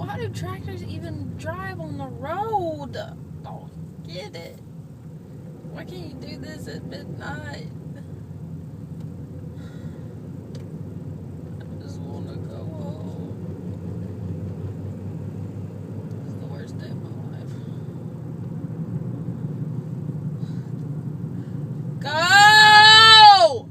Why do tractors even drive on the road? Don't get it. Why can't you do this at midnight? I just want to go home. This is the worst day of my life. Go!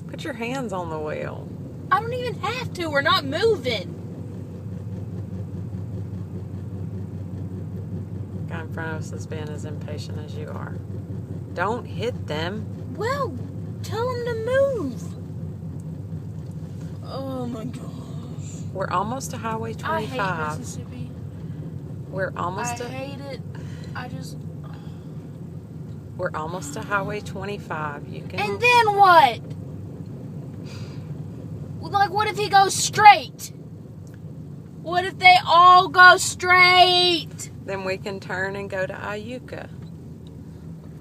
Put your hands on the wheel. I don't even have to. We're not moving. Guy in front of us is being as impatient as you are. Don't hit them. Well, tell them to move. Oh my gosh. We're almost to Highway 25. I hate Mississippi. We're almost I hate it. We're almost to Highway 25. You can. And then what? Like, what if he goes straight? What if they all go straight? Then we can turn and go to Iuka.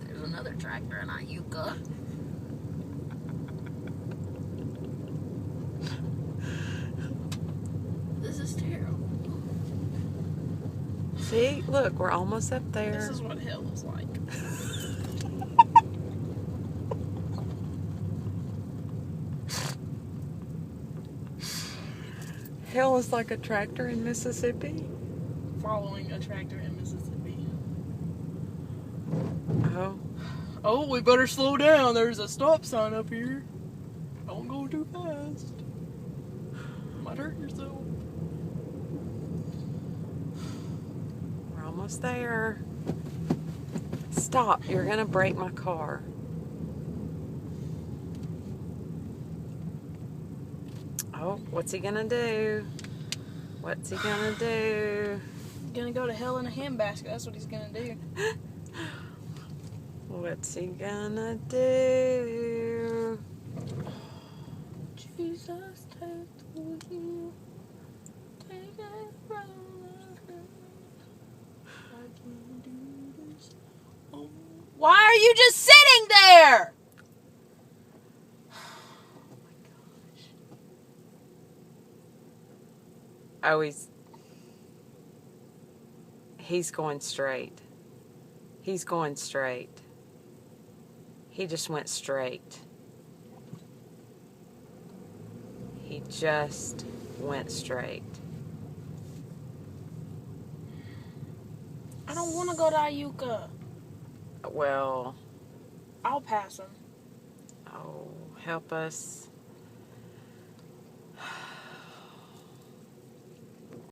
There's another tractor in Iuka. This is terrible. See, look, we're almost up there. This is what hell is like. Hell is like a tractor in Mississippi. Following a tractor in Mississippi. Oh. Oh, we better slow down. There's a stop sign up here. Don't go too fast. Might hurt yourself. We're almost there. Stop. You're going to break my car. Oh, what's he going to do? What's he going to do? Gonna go to hell in a handbasket. That's what he's gonna do. What's he going to do? Jesus, take the wheel. Take it from me. I can't do this. Oh. Why are you just sitting there? Oh, he's going straight. He's going straight. He just went straight. He just went straight. I don't want to go to Iuka. Well, I'll pass him. oh, help us.